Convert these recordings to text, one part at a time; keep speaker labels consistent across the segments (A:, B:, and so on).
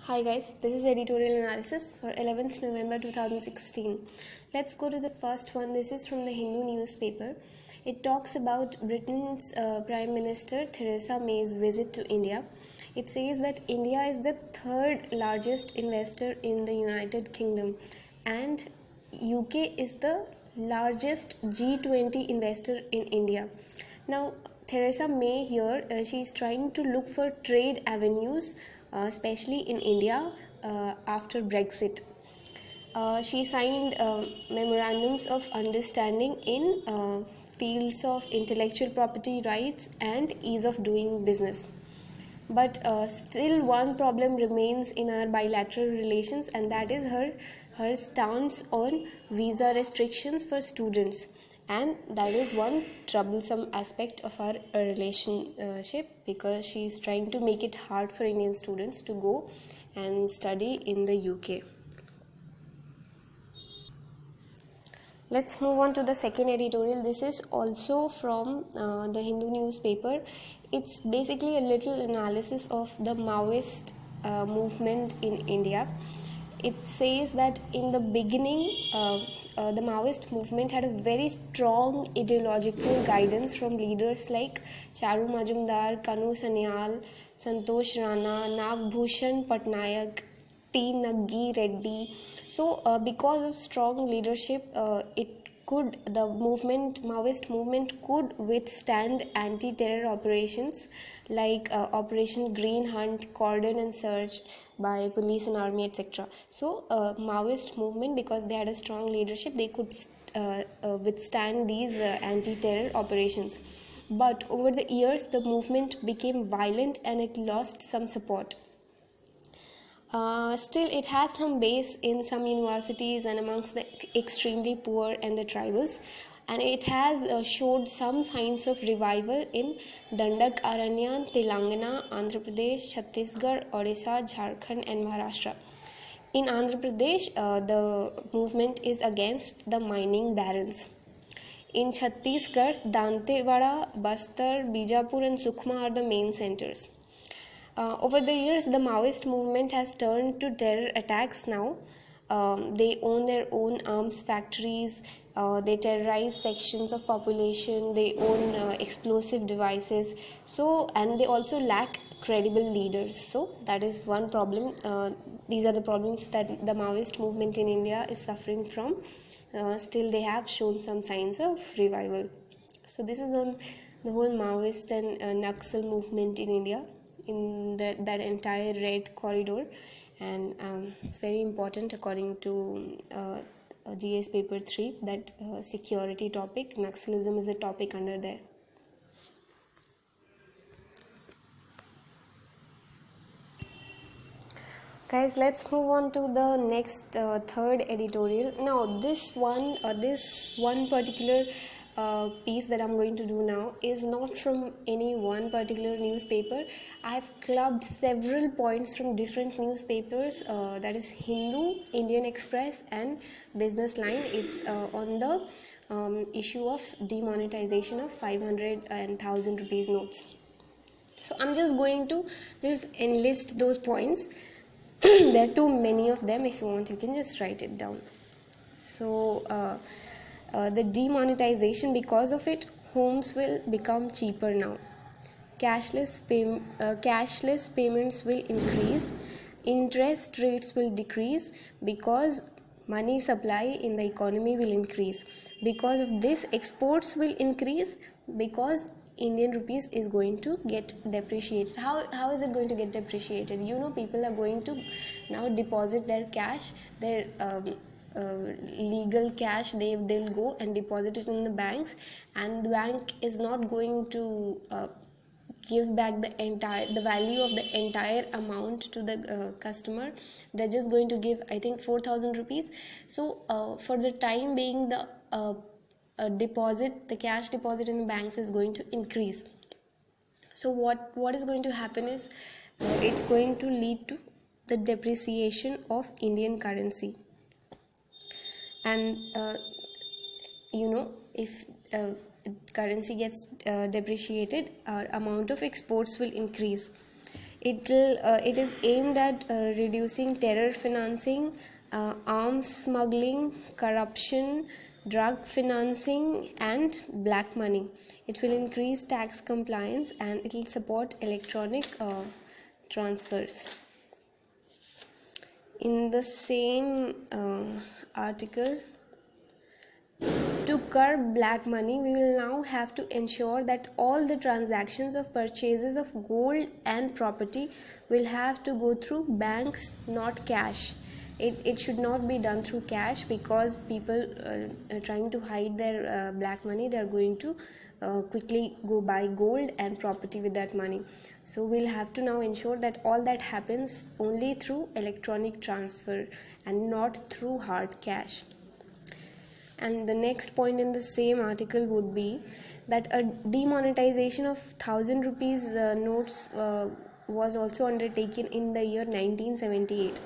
A: Hi guys, this is editorial analysis for 11th November 2016. Let's go to the first one. This is from the Hindu newspaper. It talks about Britain's Prime Minister Theresa May's visit to India. It says that India is the third largest investor in the United Kingdom and UK is the largest G20 investor in India. Now, Theresa May here, she is trying to look for trade avenues, especially in India after Brexit. She signed memorandums of understanding in fields of intellectual property rights and ease of doing business. But still one problem remains in our bilateral relations, and that is her stance on visa restrictions for students. And that is one troublesome aspect of our relationship, because she is trying to make it hard for Indian students to go and study in the UK. Let's move on to the second editorial. This is also from the Hindu newspaper. It's basically a little analysis of the Maoist movement in India. It says that in the beginning, the Maoist movement had a very strong ideological guidance from leaders like Charu Majumdar, Kanu Sanyal, Santosh Rana, Nagbhushan Patnaik, T. Naggi Reddy. So, because of strong leadership, the Maoist movement could withstand anti-terror operations like Operation Green Hunt, Cordon and Search by police and army, etc. So, Maoist movement, because they had a strong leadership, they could withstand these anti-terror operations. But over the years, the movement became violent and it lost some support. Still, it has some base in some universities and amongst the extremely poor and the tribals, and it has showed some signs of revival in Dandak Aranyan, Telangana, Andhra Pradesh, Chhattisgarh, Odisha, Jharkhand and Maharashtra. In Andhra Pradesh, the movement is against the mining barons. In Chhattisgarh, Dantewada, Bastar, Bijapur and Sukhma are the main centers. Over the years, the Maoist movement has turned to terror attacks now. They own their own arms factories, they terrorize sections of population, they own explosive devices, and they also lack credible leaders. So that is one problem. These are the problems that the Maoist movement in India is suffering from. Still, they have shown some signs of revival. So this is on the whole Maoist and Naxal movement in India, in that entire red corridor, and it's very important according to GS paper 3 that security topic, Naxalism is a topic under there. Guys, let's move on to the next third editorial. Now this one particular piece that I'm going to do now is not from any one particular newspaper. I've clubbed several points from different newspapers, that is Hindu, Indian Express and Business Line. It's on the issue of demonetization of 500 and 1000 rupees notes. So I'm just going to enlist those points. There are too many of them. If you want, you can just write it down. So the demonetization, because of it, homes will become cheaper now. Cashless payments will increase. Interest rates will decrease because money supply in the economy will increase. Because of this, exports will increase, because Indian rupees is going to get depreciated. How is it going to get depreciated? People are going to now deposit their cash, their legal cash. They'll go and deposit it in the banks, and the bank is not going to give back the value of the entire amount to the customer. They're just going to give, I think, 4,000 rupees. So for the time being, the cash deposit in the banks is going to increase. So what is going to happen is it's going to lead to the depreciation of Indian currency. And if currency gets depreciated, our amount of exports will increase. It is aimed at reducing terror financing, arms smuggling, corruption, drug financing, and black money. It will increase tax compliance and it will support electronic transfers. In the same article, to curb black money, we will now have to ensure that all the transactions of purchases of gold and property will have to go through banks, not cash. It should not be done through cash, because people are trying to hide their black money. They are going to quickly go buy gold and property with that money. So we'll have to now ensure that all that happens only through electronic transfer and not through hard cash. And the next point in the same article would be that a demonetization of 1000 rupees notes was also undertaken in the year 1978.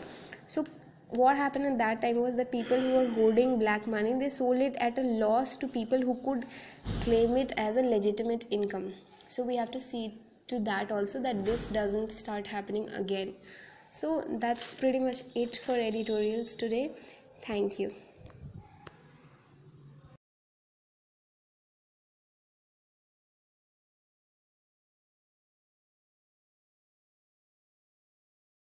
A: So what happened at that time was that people who were hoarding black money, they sold it at a loss to people who could claim it as a legitimate income. So we have to see to that also, that this doesn't start happening again. So that's pretty much it for editorials today. Thank you.